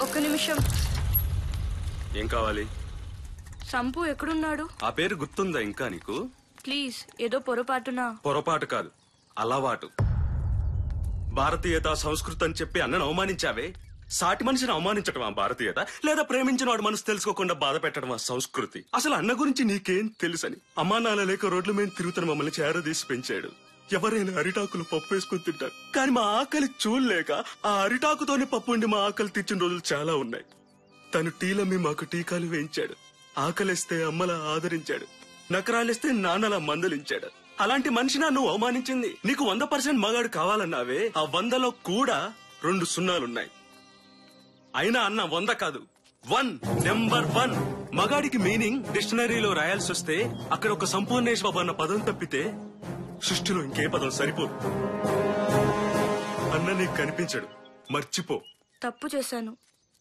ఒక్క నిమిషం. ఏం కావాలి? సంపు ఎక్కడున్నాడు? ఆ పేరు గుర్తుందా ఇంకా నీకు? ప్లీజ్, ఏదో పొరపాటున. పొరపాటు కాదు, అలవాటు. భారతీయత సంస్కృతి అని చెప్పి అన్నను అవమానించావే. సాటి మనిషిని అవమానించడం ఆ భారతీయత, లేదా ప్రేమించిన వాడు మనసు తెలుసుకోకుండా బాధ పెట్టడం ఆ సంస్కృతి? అసలు అన్న గురించి నీకేం తెలుసని? అమ్మానాన్న లేక రోడ్ల మీద తిరుగుతున్న మమ్మల్ని చేరదీసి పెంచాడు. ఎవరైనా అరిటాకులు పప్పు వేసుకుని తింటారు, కానీ మా ఆకలి చూడలేక ఆ అరిటాకుతోనే పప్పు ఉండి మా ఆకలి తెచ్చిన రోజులు చాలా ఉన్నాయి. తను టీలమ్మి మాకు టీకాలు వేయించాడు. ఆకలిస్తే అమ్మలా ఆదరించాడు, నకరాలిస్తే నాన్నలా మందలించాడు. అలాంటి మనిషినా నువ్వు అవమానించింది? నీకు 100% మగాడు కావాలన్నావే, ఆ 100లో కూడా 2 సున్నాలున్నాయి. అయినా అన్న 100 కాదు, 1, నెంబర్ 1. మగాడికి మీనింగ్ డిక్షనరీలో రాయాల్సి వస్తే అక్కడ ఒక సంపూర్ణేష్ బాబు అన్న పదం తప్పితే సృష్టిలో ఇంకే పదం సరిపోదు. అన్న నీకు కనిపించడు, మర్చిపో. తప్పు చేశాను,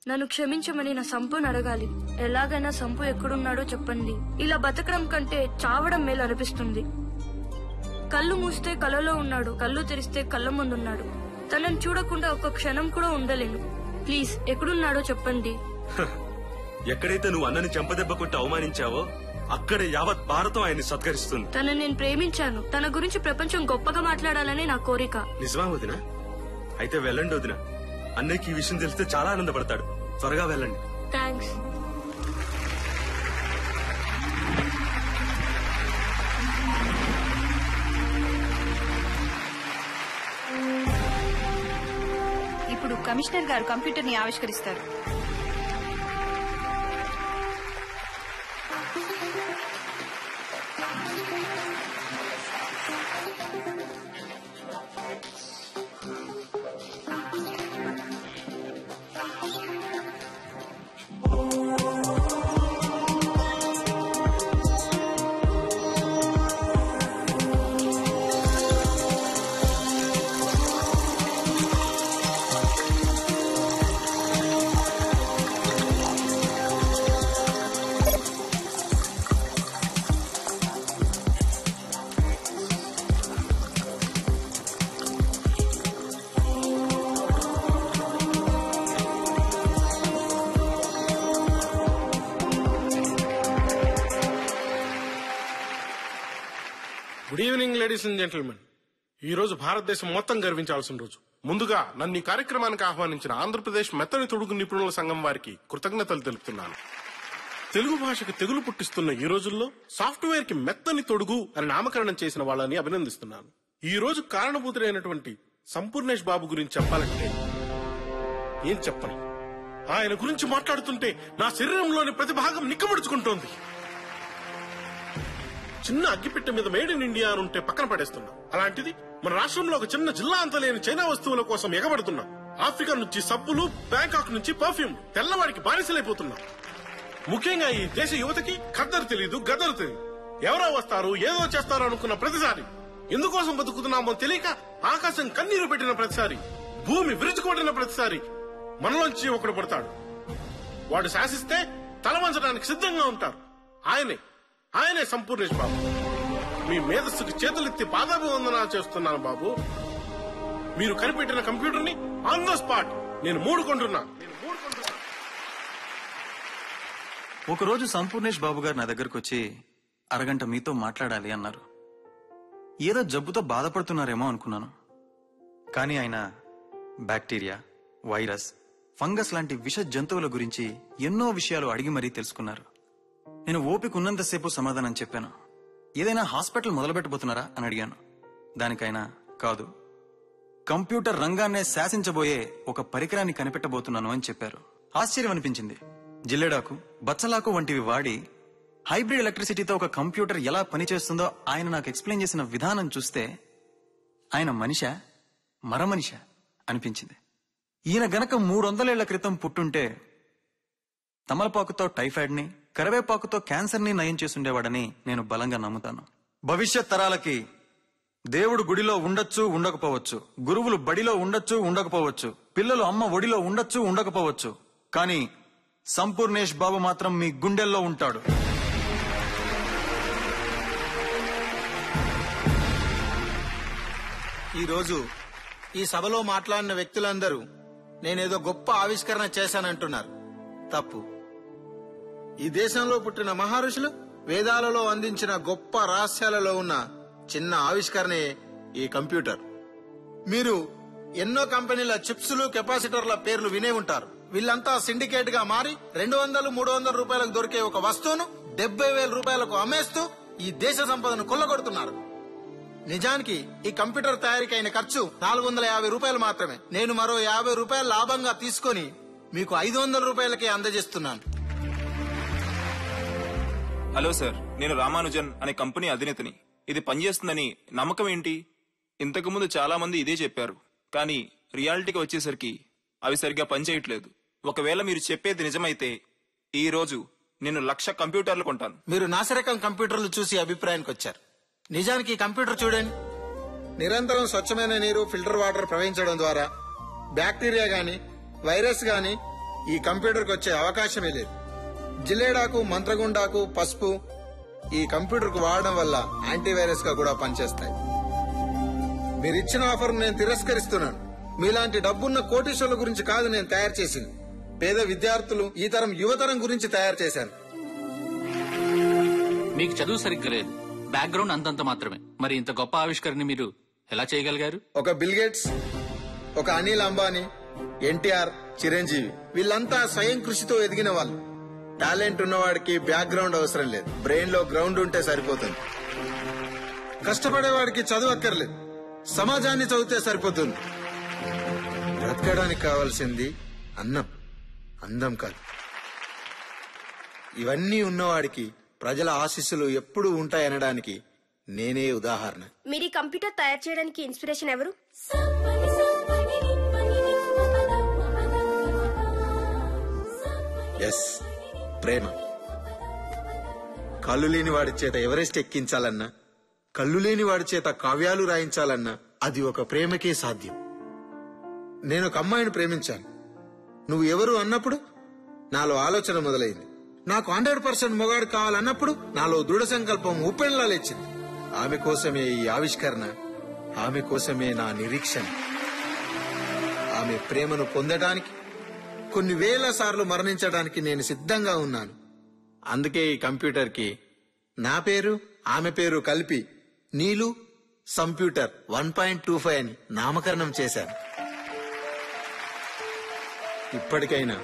నన్ను క్షమించమని నా సంపుని అడగాలి. ఎలాగైనా సంపు ఎక్కడున్నాడో చెప్పండి. ఇలా బతకడం కంటే చావడం మేలు అనిపిస్తుంది. కళ్ళు మూస్తే కలలో ఉన్నాడు, కళ్ళు తెరిస్తే కళ్ళ ముందున్నాడు. తనని చూడకుండా ఒక్క క్షణం కూడా ఉండలేను. ప్లీజ్, ఎక్కడున్నాడో చెప్పండి. ఎక్కడైతే నువ్వు అన్నని చెంపదెబ్బ కొట్టి అవమానించావో అక్కడే యావత్ భారతం ఆయన్ని సత్కరిస్తుంది. తనని నేను ప్రేమించాను. తన గురించి ప్రపంచం గొప్పగా మాట్లాడాలని నా కోరిక. నిజమా వదినా? అయితే వెళ్ళండి వదినా. అన్నయ్యకి ఈ విషయం తెలిస్తే చాలా ఆనందపడతాడు. త్వరగా వెళ్ళండి. థ్యాంక్స్. ఇప్పుడు కమిషనర్ గారు కంప్యూటర్ ని ఆవిష్కరిస్తారు. Good evening ladies and gentlemen. ఈ రోజు భారతదేశం మొత్తం గర్వించాల్సిన రోజు. ముందుగా నన్ను ఈ కార్యక్రమానికి ఆహ్వానించిన ఆంధ్రప్రదేశ్ మెత్తని తొడుగు నిపుణుల సంఘం వారికి కృతజ్ఞతలు తెలుపుతున్నాను. తెలుగు భాషకు తెగులు పుట్టిస్తున్న ఈ రోజుల్లో సాఫ్ట్వేర్ కి మెత్తని తొడుగు అని నామకరణం చేసిన వాళ్ళని అభినందిస్తున్నాను. ఈ రోజు కారణభూతుడైనటువంటి సంపూర్ణేష్ బాబు గురించి చెప్పాలంటే ఏం చెప్పను. ఆయన గురించి మాట్లాడుతుంటే నా శరీరంలోని ప్రతి భాగం నిక్కబడుచుకుంటోంది. చిన్న అగ్గిపెట్టె మీద మేడ్ ఇన్ ఇండియా అని ఉంటే పక్కన పడేస్తున్నాం. అలాంటిది మన రాష్ట్రంలో ఒక చిన్న జిల్లా అంత లేని చైనా వస్తువుల కోసం ఎగబడుతున్నాం. ఆఫ్రికా నుంచి సబ్బులు, బ్యాంకాక్ నుంచి పర్ఫ్యూమ్, తెల్లవాడికి బానిసలైపోతున్నాం. ముఖ్యంగా ఈ దేశ యువతకి ఖద్దరు తెలీదు, గద్దరు తెలీదు. ఎవరో వస్తారు, ఏదో చేస్తారు అనుకున్న ప్రతిసారి, ఎందుకోసం బతుకుతున్నామో తెలియక ఆకాశం కన్నీరు పెట్టిన ప్రతిసారి, భూమి విరుచుకుపడిన ప్రతిసారి మనలోంచి ఒకడు పడతాడు. వాడు శాసిస్తే తలవంచడానికి సిద్ధంగా ఉంటారు. ఆయనే సంపూర్ణేష్ బాబు. మీ మేధస్సుకు చేతులెత్తి పాదాభివందనాలు చేస్తున్నాను బాబు. మీరు కనిపెట్టిన కంప్యూటర్ ని ఆన్ ద స్పాట్ నేను మూడుకుంటున్నా. ఒకరోజు సంపూర్ణేష్ బాబు గారు నా దగ్గరకు వచ్చి అరగంట మీతో మాట్లాడాలి అన్నారు. ఏదో జబ్బుతో బాధపడుతున్నారేమో అనుకున్నాను. కానీ ఆయన బ్యాక్టీరియా, వైరస్, ఫంగస్ లాంటి విష జంతువుల గురించి ఎన్నో విషయాలు అడిగి మరీ తెలుసుకున్నారు. నేను ఓపిక ఉన్నంతసేపు సమాధానం చెప్పాను. ఏదైనా హాస్పిటల్ మొదలుపెట్టబోతున్నారా అని అడిగాను. దానికైనా కాదు, కంప్యూటర్ రంగాన్నే శాసించబోయే ఒక పరికరాన్ని కనిపెట్టబోతున్నాను అని చెప్పారు. ఆశ్చర్యం అనిపించింది. జిల్లెడాకు, బచ్చలాకు వంటివి వాడి హైబ్రిడ్ ఎలక్ట్రిసిటీతో ఒక కంప్యూటర్ ఎలా పనిచేస్తుందో ఆయన నాకు ఎక్స్ప్లెయిన్ చేసిన విధానం చూస్తే ఆయన మనిషా మరమనిషా అనిపించింది. ఈయన గనక 300 ఏళ్ల క్రితం పుట్టుంటే తమలపాకుతో టైఫాయిడ్ ని, కరివేపాకుతో క్యాన్సర్ ని నయం చేసుండేవాడని నేను బలంగా నమ్ముతాను. భవిష్యత్ తరాలకి దేవుడు గుడిలో ఉండొచ్చు, ఉండకపోవచ్చు, గురువులు బడిలో ఉండొచ్చు, ఉండకపోవచ్చు, పిల్లలు అమ్మ ఒడిలో ఉండొచ్చు, ఉండకపోవచ్చు, కానీ సంపూర్ణేష్ బాబు మాత్రం మీ గుండెల్లో ఉంటాడు. ఈరోజు ఈ సభలో మాట్లాడిన వ్యక్తులందరూ నేనేదో గొప్ప ఆవిష్కరణ చేశానంటున్నారు. తప్పు. ఈ దేశంలో పుట్టిన మహర్షులు వేదాలలో అందించిన గొప్ప రహస్యాలలో ఉన్న చిన్న ఆవిష్కరణే ఈ కంప్యూటర్. మీరు ఎన్నో కంపెనీల చిప్స్లు, కెపాసిటర్ల పేర్లు వినే ఉంటారు. వీళ్ళంతా సిండికేట్ గా మారి 200-300 రూపాయలకు దొరికే ఒక వస్తువును 70,000 రూపాయలకు అమ్మేస్తూ ఈ దేశ సంపదను కొల్లగొడుతున్నారు. నిజానికి ఈ కంప్యూటర్ తయారీకి అయిన ఖర్చు 450 రూపాయలు మాత్రమే. నేను మరో 50 రూపాయలు లాభంగా తీసుకొని మీకు 500 రూపాయలకే అందజేస్తున్నాను. హలో సార్, నేను రామానుజన్ అనే కంపెనీ అధినేతని. ఇది పనిచేస్తుందని నమ్మకం ఏంటి? ఇంతకు ముందు చాలా మంది ఇదే చెప్పారు, కానీ రియాలిటీకి వచ్చేసరికి అవి సరిగ్గా పనిచేయట్లేదు. ఒకవేళ మీరు చెప్పేది నిజమైతే ఈ రోజు నేను 1,00,000 కంప్యూటర్లు కొంటాను. మీరు నాసిరకం కంప్యూటర్లు చూసి అభిప్రాయానికి వచ్చారు. నిజానికి ఈ కంప్యూటర్ చూడండి. నిరంతరం స్వచ్ఛమైన నీరు, ఫిల్టర్ వాటర్ ప్రవహించడం ద్వారా బ్యాక్టీరియా గాని వైరస్ గాని ఈ కంప్యూటర్కి వచ్చే అవకాశమే లేదు. జిల్లేడాకు, మంత్రగుండాకు, పసుపు ఈ కంప్యూటర్ కు వాడడం వల్ల యాంటీవైరస్ గా కూడా పనిచేస్తాయి. మీరిచ్చిన ఆఫర్ నేను తిరస్కరిస్తున్నాను. మీలాంటి డబ్బున్న కోటీశ్వరుల గురించి కాదు నేను తయారు చేసింది. పేద విద్యార్థులు, ఈ తరం యువతరం గురించి తయారు చేశాను. మీకు చదువు సరిగ్గా లేదు, బ్యాక్గ్రౌండ్ అంతంత మాత్రమే. మరి ఇంత గొప్ప ఆవిష్కరణ మీరు ఎలా చేయగలిగారు? ఒక బిల్ గేట్స్, ఒక అనిల్ అంబానీ, ఎన్టీఆర్, చిరంజీవి వీళ్ళంతా స్వయం కృషితో ఎదిగిన వాళ్ళు. టాలెంట్ ఉన్నవాడికి బ్యాక్గ్రౌండ్ అవసరం లేదు, బ్రెయిన్ లో గ్రౌండ్ ఉంటే సరిపోతుంది. కష్టపడేవాడికి చదువు అక్కర్లేదు, సమాజాన్ని చదివితే సరిపోతుంది. బ్రతకడానికి కావాల్సింది అన్నం, అందం కాదు. ఇవన్నీ ఉన్నవాడికి ప్రజల ఆశీస్సులు ఎప్పుడూ ఉంటాయనడానికి నేనే ఉదాహరణ. మీరు ఈ కంప్యూటర్ తయారు చేయడానికి ఇన్స్పిరేషన్ ఎవరు? ఎస్, ప్రేమ. కళ్ళు లేని వాడి చేత ఎవరెస్ట్ ఎక్కించాలన్నా, కళ్ళు లేని వాడి చేత కావ్యాలు రాయించాలన్నా అది ఒక ప్రేమకే సాధ్యం. నేను ఒక అమ్మాయిని ప్రేమించాను. నువ్వు ఎవరు అన్నప్పుడు నాలో ఆలోచన మొదలైంది. నాకు 100% మొగాడు కావాలన్నప్పుడు నాలో దృఢ సంకల్పం ఉప్పెనలా లేచింది. ఆమె కోసమే ఈ ఆవిష్కరణ, ఆమె కోసమే నా నిరీక్షణ. ఆమె ప్రేమను పొందడానికి కొన్ని వేల సార్లు మరణించడానికి నేను సిద్ధంగా ఉన్నాను. అందుకే ఈ కంప్యూటర్ కి నా పేరు, ఆమె పేరు కలిపి నీలు సంప్యూటర్ 1.25 అని నామకరణం చేశాను. ఇప్పటికైనా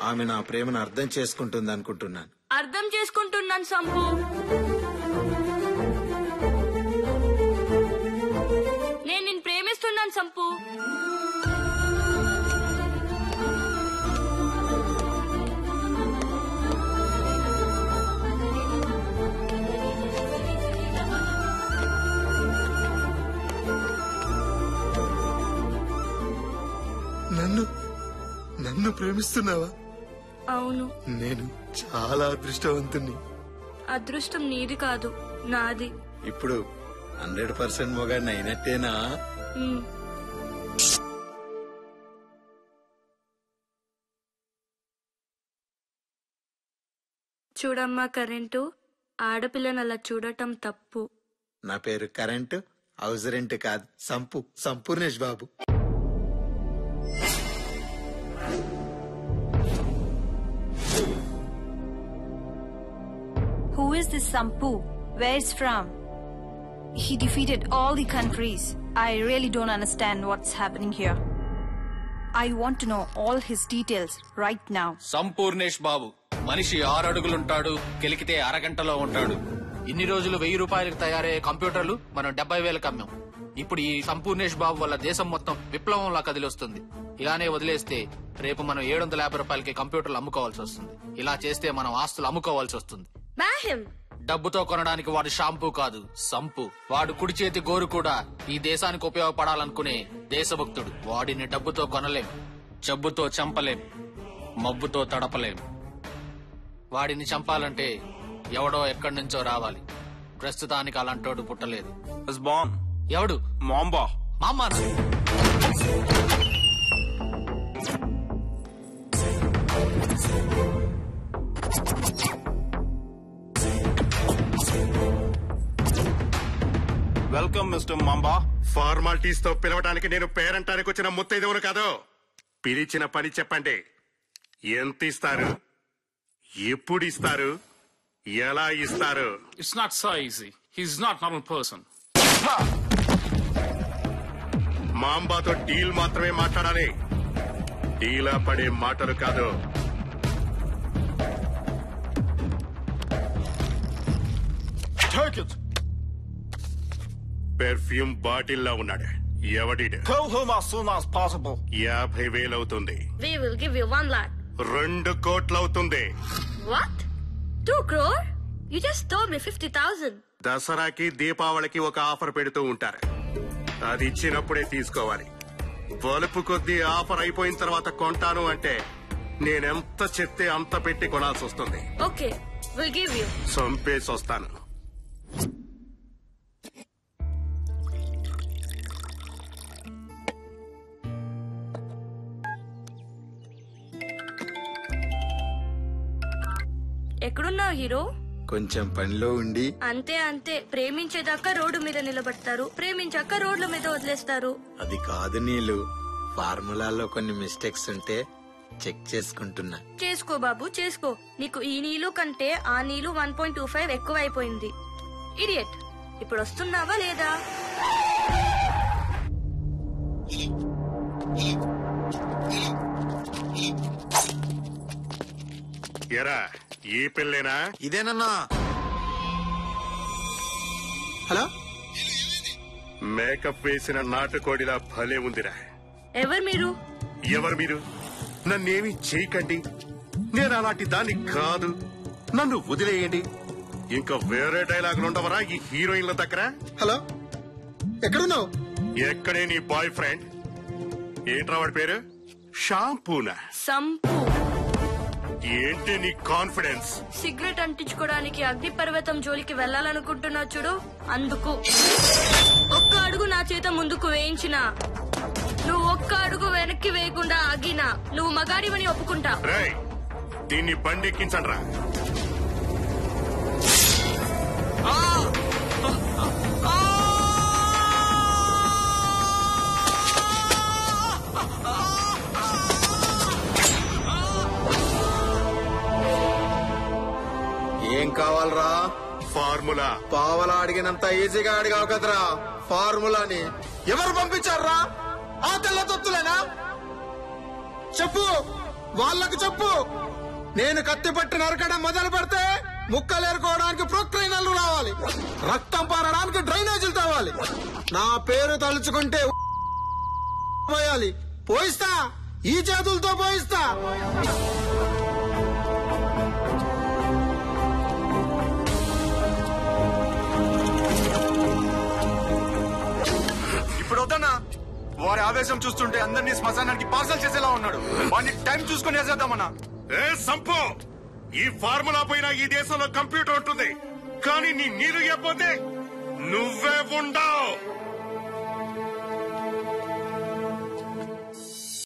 ఆమె నా ప్రేమను అర్థం చేసుకుంటుంది అనుకుంటున్నాను. అర్థం చేసుకుంటున్నాను సంపు. నేను నిన్ను ప్రేమిస్తున్నాను సంపు. నన్ను ప్రేమిస్తున్నావా? అవును. నేను చాలా అదృష్టవంతుణ్ణి. అదృష్టం నీది కాదు, నాది. ఇప్పుడు 100% మొగాడిని అయినట్టేనా? చూడమ్మా కరెంటు, ఆడపిల్లని అలా చూడటం తప్పు. నా పేరు కరెంటు, హౌస్ రెంట్ కాదు, Sampoornesh Babu. Who is this Sampu? Where is from? He defeated all the countries. I really don't understand what's happening here. I want to know all his details right now. Sampoornesh Babu మనిషి 6 అడుగులుంటాడు, కెలికితే అరగంటలో ఉంటాడు. ఇన్ని రోజులు 1000 రూపాయలకు తయారయ్యే కంప్యూటర్లు మనం 70,000కి అమ్మాం. ఇప్పుడు ఈ సంపూర్ణేష్ బాబు వల్ల దేశం మొత్తం విప్లవంలా కదిలొస్తుంది. ఇలానే వదిలేస్తే రేపు మనం 750 రూపాయలకి కంప్యూటర్లు అమ్ముకోవాల్సి వస్తుంది. ఇలా చేస్తే మనం ఆస్తులు అమ్ముకోవాల్సి వస్తుంది. డబ్బుతో కొనడానికి వాడు షాంపూ కాదు, సంపు. వాడు కుడి చేతి గోరు కూడా ఈ దేశానికి ఉపయోగపడాలనుకునే దేశభక్తుడు. వాడిని డబ్బుతో కొనలేం, జబ్బుతో చంపలేం, మబ్బుతో తడపలేం. వాడిని చంపాలంటే ఎవడో ఎక్కడి నుంచో రావాలి. ప్రస్తుతానికి అలాంటోడు పుట్టలేదు. ఎవడు? మాంబా. మామ్మానా? Welcome mister Mamba. ఫార్మాలిటీస్ తో పిలవడానికి నేను పేరంటానికి వచ్చిన ముత్తైదవును కాదు. పిలిచిన పని చెప్పండి. ఎంత ఇస్తారు, ఎప్పుడు ఇస్తారు, ఎలా ఇస్తారు? It's not so easy. He's not normal person. మాంబాతో డీల్ మాత్రమే మాట్లాడాలి, డీలా పడే మాటలు కాదు. పెర్ఫ్యూమ్ బాటిల్లా ఉన్నాడు. ఎవడిడు? 50,000 అవుతుంది. We will give you 1 lakh. 2 కోట్లు అవుతుంది. What? 2 crore? You just told me 50,000. దసరాకి దీపావళికి ఒక ఆఫర్ పెడుతూ ఉంటారు, అది ఇచ్చినప్పుడే తీసుకోవాలి. బలుపు కొద్దీ ఆఫర్ అయిపోయిన తర్వాత కొంటాను అంటే నేనెంత చెప్తే అంత పెట్టి కొనాల్సి వస్తుంది. Okay, we'll give you. చంపేసి వస్తాను. ఎక్కడున్నావు హీరో? కొంచెం పనిలో ఉండి. అంతే అంతే, ప్రేమించేదాకా రోడ్డు మీద నిలబడతారు, ప్రేమించాక రోడ్ల మీద వదిలేస్తారు. అది కాదు నీళ్ళు, ఫార్ములాలో కొన్ని మిస్టేక్స్ ఉంటే చెక్ చేసుకుంటున్నా. చేసుకో బాబు చేసుకో. నీకు ఈ నీళ్ళు కంటే ఆ నీళ్ళు 1.25 ఎక్కువైపోయింది. ఇడియట్. ఇప్పుడు వస్తున్నావా లేదా? ఎరా, ఈ పిల్లేనా? ఇదేనన్నా. హలో, మేకప్ వేసిన నాటుకోడిలా భలే ఉందిరా. ఎవరు మీరు? ఎవరు మీరు? నన్నేమి చేయకండి, నేను అలాంటి దాన్ని కాదు, నన్ను వదిలేయండి. ఇంకా వేరే డైలాగులు ఉండవరా ఈ హీరోయిన్ల దగ్గర? హలో, ఎక్కడున్నావు? ఎక్కడే నీ బాయ్ ఫ్రెండ్? ఏంట్రా వాడి పేరు? షాంపూనా? సంపు. ఏంటి నీ కాన్ఫిడెన్స్? సిగరెట్ అంటించుకోవడానికి అగ్ని పర్వతం జోలికి వెళ్ళాలనుకుంటున్నా చూడు, అందుకు. ఒక్క అడుగు నా చేత ముందుకు వేయించినా, నువ్వు ఒక్క అడుగు వెనక్కి వేయకుండా ఆగినా నువ్వు మగాడివని ఒప్పుకుంటా. రేయ్, దీన్ని బండెక్కించండ్రా. ఏం కావాలరా? ఫార్ములా. పావలా అడిగినంత ఈజీగా అడిగావు కదరా ఫార్ములాని. ఎవరు పంపించారా? ఆ తెల్ల తొత్తులేనా? చెప్పు, వాళ్ళకు చెప్పు. నేను కత్తి పట్టి నరకడం మొదలు పెడితే ముక్కలేరుకోవడానికి ప్రొక్లైనర్లు రావాలి, రక్తం పారడానికి డ్రైనేజీలు తవ్వాలి, నా పేరు తలుచుకుంటే పోయాలి. పోయిస్తా, ఈ చేతులతో పోయిస్తా. ఇప్పుడు వద్దన్నా. వారి ఆవేశం చూస్తుంటే అందరినీ శ్మశానానికి పార్సల్ చేసేలా ఉన్నాడు. వాడిని టైం చూసుకుని వేసేద్దామన్నా. ఏ సంపో, ఈ ఫార్ములా పైన ఈ దేశంలో కంప్యూటర్ ఉంటుంది, కానీ నీ నీరు ఇవ్వకపోతే నువ్వే ఉండవు.